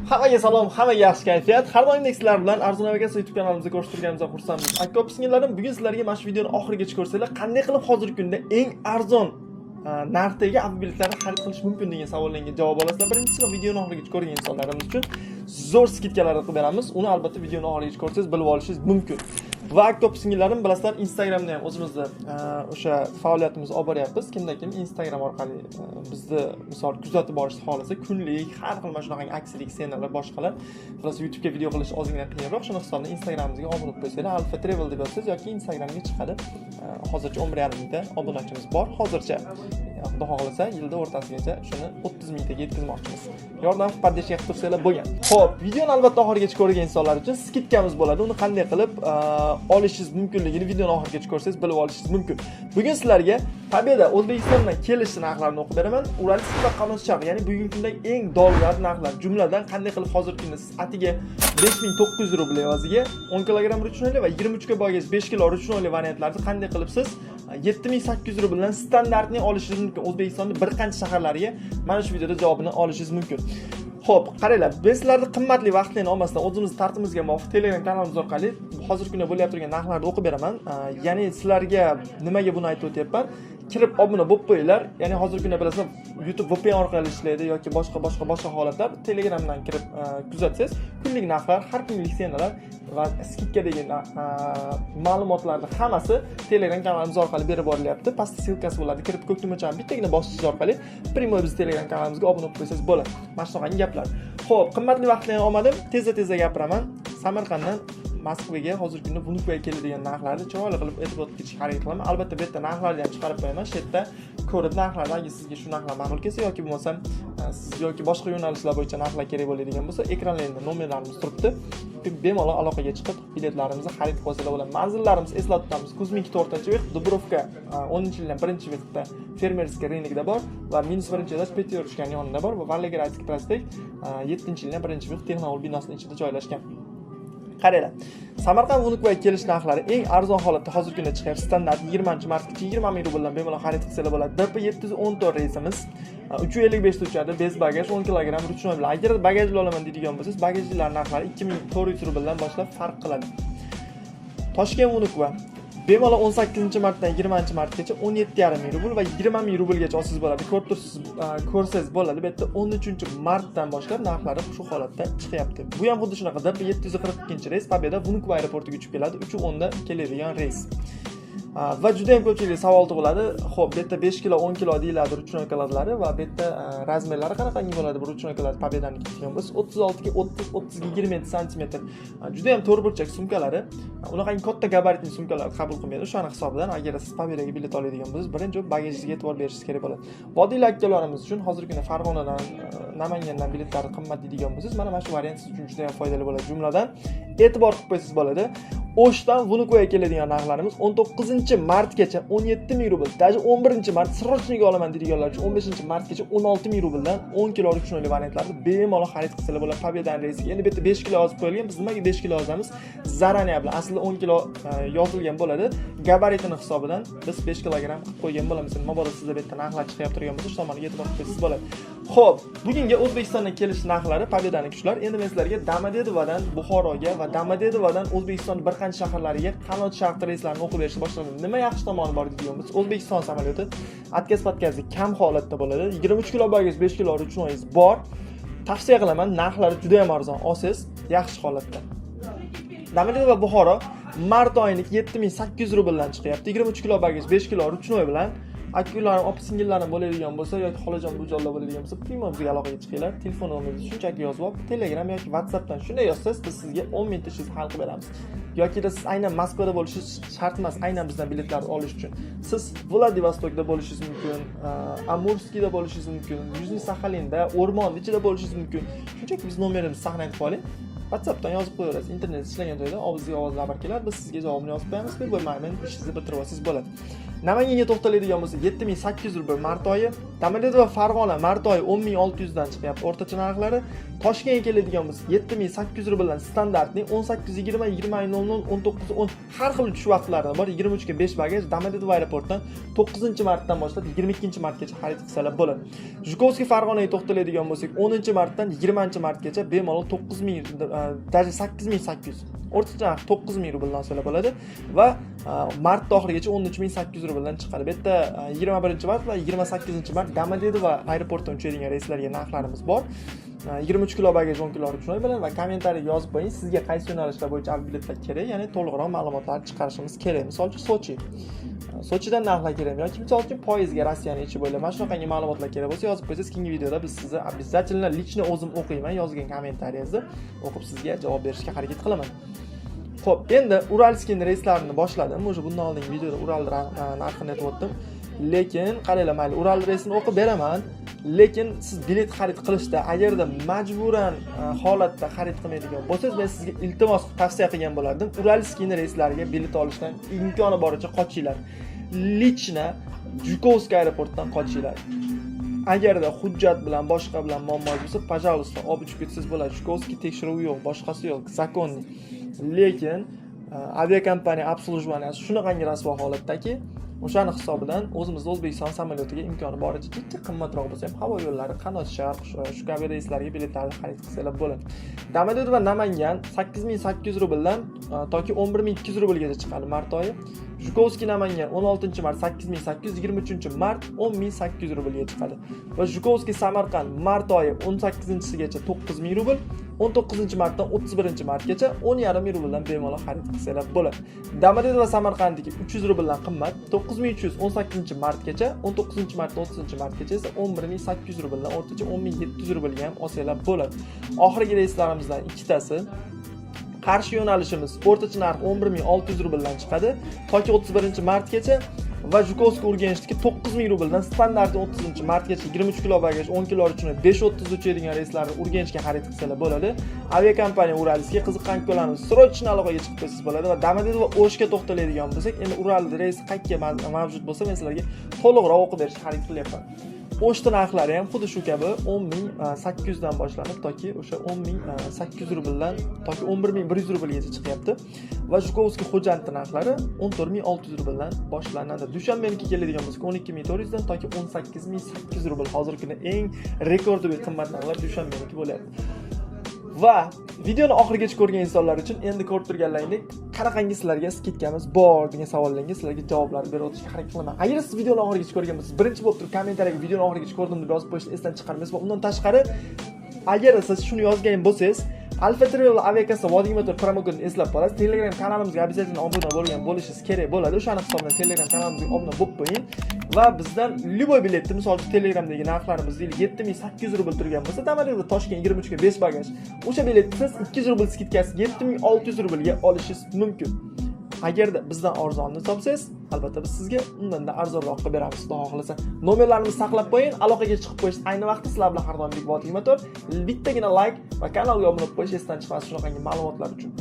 Hammaga salom, hammaga yaxshi kayfiyat. Har doimdek sizlar bilan Arzon Navigasiya YouTube kanalimizda ko'rishtirganimizdan xursandmiz. Aka opa-singillarim, bugun sizlarga mana shu videoni oxirigacha ko'rsanglar, qanday qilib hozirgi kunda eng arzon narxdagi avtomobillarni xarid qilish mumkin degan savollarga javob olasizlar. Birinchisi videoni oxirigacha ko'rgan insonlarimiz uchun zo'r skidkalarni qilib beramiz. Uni albatta videoni oxirigacha ko'rsangiz bilib olishingiz mumkin. Va aka opa-singillarim, bilasizlar, Instagramda ham o'zimizni o'sha faoliyatimizni olib boryapmiz. Kimda-kim Instagram orqali bizni misol kuzatib borishni xohlasa, kunlik har xil mana shunaqa aksiyalar, ssenariyalar boshqalar. Bilasizlar, YouTube'ga video qilish ozgina qiyinroq. Shuning hisobiga Instagramimizga obuna bo'lib qo'ysanglar, Alfa Travel deb yozsangiz yoki Instagramga chiqadi. Hozircha 11,5 mingta obunachimiz bor. Hozircha Xudo xohlasa yilda o'rtasigacha shuni 30 mingtaga yetkazmoqchimiz. Yordam podдержка qilib tursanglar bo'lgan. Xo'p, videoni albatta oxirigacha ko'rgan insonlar uchun skidkamiz bo'ladi. Uni qanday qilib olishingiz mumkinligini videoni oxirigacha ko'rsangiz bilib olishingiz mumkin. Bugun sizlarga Pobeda O'zbekistondan kelish narxlarini o'qib beraman. Uralsk va Qamishchaq, ya'ni bugungi kunda eng dolzarb narxlar. Jumladan qanday qilib hozirgi kunda siz atiga 5900 rubl evaziga 10 kg ruchnoyli va 23 ga bagaj 5 kg ruchnoyli variantlarni qanday qilib siz 7800 rubldan standartni olishingiz mumkin. O'zbekistonning bir qancha shaharlariga mana shu videoda javobini olishingiz mumkin. Xo'p, qaranglar, biz sizlarni qimmatli vaqtlarni olmasdan o'zimiz tartibimizga muvofiq Telegram kanalimiz orqali hozirgi kunda bo'layotgan turgan narxlarni o'qib beraman. Ya'ni sizlarga nimaga buni aytib o'tyapman? Kirib obuna bo'lib qo'yinglar. Ya'ni hozirgi kunda bilasizlar, YouTube VPN orqali ishlaydi yoki boshqa holatlar. Telegramdan kirib kuzatsangiz, kunlik narxlar, har kunlik ssenariyalar va skidka degan ma'lumotlarni hammasi Telegram kanalimiz orqali berib borilyapti. Pastda silkasi bo'ladi. Kirib ko'k tugmachani bittagina bosishingiz orqali primoy biz Telegram kanalimizga obuna bo'lib qo'ysangiz bo'ladi. Mana shunaqangi gaplar. Xo'p, qimmatli vaqtlarni olmadim. Tezda gapiraman. Samarqanddan Moskvaga hozirgi kunda Vnukovaga keladigan narxlarni chiroyli qilib e'tibor ketishga harakat qilaman. Albatta bu yerda narxlarni ham chiqarib qo'yaman. Shu yerda ko'rib narxlarni agar sizga shu narxlar ma'qul kelsa yoki bo'lmasa siz yoki boshqa yo'nalishlar bo'yicha narxlar kerak bo'ladigan bo'lsa, ekranlarda nomerlarimiz turibdi. Bemalol aloqaga chiqib biletlarimizni xarid qilsalar bo'ladi. Manzillarimiz eslatib o'tamiz. Kuzminki 4-bek, Dubrovka 10-yildan 1-bekda Fermerskiy rynokda bor va -1-etaj Petyurishkan yonida bor va Volgogradskiy prospekt 7-yildan 1-bek Texnol binosining ichida joylashgan. Qaranglar. Samarqand Vnukovaga kelish narxlari eng arzon holatda hozirgi kunda chiqyapti. Standart 20-martgacha 20 ming rubldan bemalol xarid qilsalar bo'ladi. DP714 reysimiz 355 ta uchadi, bez bagaj 10 kg ruchnoy bilan. Agar bagajli olaman deydigan bo'lsangiz, bagajlilar narxlari 2400 rubldan boshlab farq qiladi. Toshkent Vnukova bemalol 18-martdan 20-martgacha 17,5 ming rubl va 20 ming rublgacha olsangiz bo'ladi. Ko'rsangiz bo'ladi. Bu yerda 13-martdan boshlab narxlari shu holatda chiqyapti. Bu ham xuddi shunaqa. 742-reys Pobeda Vnukovo aeroportiga uchib keladi. 3:10 da keladigan reys. Va juda ham ko'pchilik savol tug'iladi. Xo'p, bu yerda 5 kg, 10 kg deyiladi ruchnoykalarlari va bu yerda razmerlari qanaqangi bo'ladi bu ruchnoykalar Pobedaning degan bo'lsa 36 ga 30, 30 ga 20 sm. Juda ham to'rtburchak sumkalari. Unaqangi katta gabaritli sumkalar qabul qilmaydi. O'shaning hisobidan agar siz Pobedaga bilet oladigan bo'lsangiz, birinchi bagajingizga e'tibor berishingiz kerak bo'ladi. Vodiyli akalarimiz uchun hozirgi kunda Farg'onadan, Namangandan biletlari qimmat deydigan bo'lsangiz, mana shu variant siz uchun juda ham foydali bo'ladi. Jumladan e'tibor qilib qo'ysangiz bo'ladi. O'shdan Vnukovaga keladigan narxlarimiz 19-martgacha 17 ming rubl, даже 11-mart sirrochniga olaman deydiganlar uchun 15-martgacha 16 ming rubldan 10 kg ruchnoyli variantlarni bemalol xarid qilsalar bo'ladi Pobedaning reysiga. Endi bu yerda 5 kg yozib qo'yilgan. Biz nimaga 5 kg yozamiz? Zaraniya bilan aslida 10 kg yozilgan bo'ladi. Gabaritini hisobidan biz 5 kg qilib qo'ygan bo'lamiz. Mabodo sizda bu yerda narxlar chiqyapti turgan bo'lsa, shu tomonga e'tibor qilsangiz bo'ladi. Xo'p, bugungi O'zbekistondan kelish narxlari Pobedaning kuchlar. Endi men sizlarga Domodedovodan Buxoroga va Domodedovodan O'zbekistonning bir qancha shaharlariga qanot sharq reyslarini o'qib berishni boshladim. Nima yaxshi tomoni bor deydigan bo'lsa, O'zbekiston samolyoti отказ-podkazli kam holatda bo'ladi. 23 kg bagaj, 5 kg ruchnoyingiz bor. Tavsiya qilaman, narxlari juda ham arzon. Olsangiz yaxshi holatda. Domodedovo va Buxoro mart oyining 7800 rubldan chiqyapti. 23 kg bagaj, 5 kg ruchnoy bilan. Akularim, opa-singillarim bo'ladigan bo'lsa yoki xolajon bujonlar bo'ladigan bo'lsa, primomizga aloqaga chiqinglar. Telefon nomeringizni shunchaki yozib olib, Telegram yoki WhatsAppdan shunday yozsangiz, biz sizga 10 minutda ishingizni hal qilib beramiz. Yoki siz aynan Moskvada bo'lishingiz shart emas, aynan bizdan biletlarni olish uchun. Siz Vladivostokda bo'lishingiz mumkin, Amurskiyda bo'lishingiz mumkin, Yuzniy Saxalinda, O'rmon ichida bo'lishingiz mumkin. Shunchaki biz nomerimizni saqlanib qo'ying. WhatsAppdan yozib qo'yaverasiz. Internet ishlagan joyda ovozli xabar kelar, biz sizga javobni yozib beramiz. Bir bo'lmayman, ishingizni bitirib olsangiz bo'ladi. Namanganga to'xtaladigan bo'lsak 7800 rubl mart oyi, Tamadid va Farg'ona mart oyi 10600 dan chiqyapti o'rtacha narxlari. Toshkentga keladigan bo'lsak 7800 rubldan standartning 18:20, 20:00, 19:10 har xil uchish vaqtlari bor. 23 ga 5 bagaj Tamadid aeroportdan 9-martdan boshlab 22-martgacha xarid qilsalar bo'ladi. Zhukovskiy Farg'onaga to'xtaladigan bo'lsak 10-martdan 20-martgacha bemalol 9000 даже 8800 o'rtacha narx 9000 rubldan so'rab bo'ladi va mart oxirigacha 13800 rubldan chiqadi. Bu yerda 21-mart va 28-mart Domodedovo aeroportdan uchadigan reyslarga narxlarimiz bor. 23 kilo bagaj 10 kilo uchun bilan va kommentariy yozib qo'ying, sizga qaysi yo'nalishlar bo'yicha aviabiletlar kerak, ya'ni to'liqroq ma'lumotlar chiqarishimiz kerak. Misol uchun Sochidan narxlar kerakmi yoki misol uchun poyezdga Rossiyaning ichi bo'ylab mana shunaqangi ma'lumotlar kerak bo'lsa yozib qo'ysangiz, keyingi videoda biz sizni обязательно лично o'zim o'qiyman, yozgan kommentariyingizni o'qib sizga javob berishga harakat qilaman. Xo'p, endi Uralskiy reyslarini boshladim. O'sha bundan oldingi videoda Ural narxini aytib o'tdim. Lekin qaranglar, mayli Ural reysini o'qib beraman. Lekin siz bilet xarid qilishda agarda majburan holatda xarid qilmaydigan bo'lsangiz, men sizga iltimos tavsiya qilgan bo'lardim. Uralskiy reyslariga bilet olishdan imkoni boricha qochinglar. Lichna Zhukovskiy aeroportdan qochinglar. Agarda hujjat bilan boshqa bilan muammo bo'lsa, пожалуйста, olib uchib ketsangiz bo'ladi. Zhukovskiy tekshiruvi yo'q, boshqasi yo'q, zakonniy. Lekin aviakompaniya obslužvaniyasi shunaqangi rasvo holatdaki, o'shani hisobidan o'zimizning O'zbekiston samolyotiga imkoni boricha qimmatroq bo'lsa ham havo yo'llari qanot sharq shu kabi reyslarga biletlarni xarid qilsalar bo'ladi. Domodedovo va Namangan 8800 rubldan toki 11200 rublgacha chiqadi mart oyi. Zhukovskiy Namangan 16-mart 8800, 23-mart 10800 rublga chiqadi. Va Zhukovskiy Samarqand mart oyi 18-gacha 9000 rubl, 19-martdan 31-martgacha 10,5 rubldan bemalol xarid qilsalar bo'ladi. Domodedovo va Samarqandniki 300 rubldan qimmat, 9300 18-martgacha, 19-martdan 30-martgacha esa 11800 rubldan o'rtacha 10700 rublga ham olsalar bo'ladi. Oxirgi reyslarimizdan ikkitasi qarshi yo'nalishimiz o'rtacha narx 11600 rubldan chiqadi toki 31-martgacha va Zhukovskiy Urganchniki 9000 rubldan standart 30-martgacha 23 kilo bagaj 10 kilo uchun 5:30 uchadigan reyslarni Urganchga xarid qilsalar bo'ladi. Aviakompaniya Uralskiy qiziqqan kunlarimiz srochno aloqaga chiqib qo'ysangiz bo'ladi va Domodedovo va O'shga to'xtaladigan bo'lsak, endi Ural reysi qayerga mavjud bo'lsa, men sizlarga to'liqroq o'qib berishga harakat qilyapman. O'shda narxlari ham xuddi shu kabi 10800 dan boshlanib toki o'sha 10800 rubldan toki 11100 rublgacha chiqyapti va Zhukovskiy Xo'jand narxlari 14600 rubldan boshlanadi. Dushanbeniki keladigan bo'lsak 12400 dan toki 18800 rubl. Hozirgi kunda eng rekordiy qimmat narxlar Dushanbeniki bo'lyapti. Va videoni oxirigacha ko'rgan insonlar uchun endi ko'rib turganlaringdek qanaqangi sizlarga skitkamiz bor degan savollarga sizlarga javoblar berib o'tishga harakat qilaman. Agar siz videoni oxirigacha ko'rgan bo'lsangiz, birinchi bo'lib turib kommentariyaga videoni oxirigacha ko'rdim deb yozib qo'yishni esdan chiqarmaysiz va undan tashqari agar siz shuni yozgan bo'lsangiz, Alfa Travel aviakassa Vodiy Motor promokodini eslab qolasiz. Telegram kanalimizga обязательно obuna bo'lishingiz kerak bo'ladi. O'shani hisobidan Telegram kanalimizga obuna bo'lib qo'ying va bizdan любой biletni, misol uchun Telegramdagi narxlarimiz 7800 rubl turgan bo'lsa, Domodedovo Toshkent 23 ga 5 bagaj. O'sha biletni siz 200 rubl skidkasi 7600 rublga olishingiz mumkin. Agarda bizdan arzonni topsangiz, albatta biz sizga undan arzonroq qilib beramiz, xudo xolasa. Nomerlarimizni saqlab qo'ying, aloqaga chiqib qo'yish ayni vaqtda sizlar bilan har doimgidek Vodiy Motor. Bittagina like va kanalga obuna bo'lib qo'yish esdan chiqmasin shunaqangi ma'lumotlar uchun.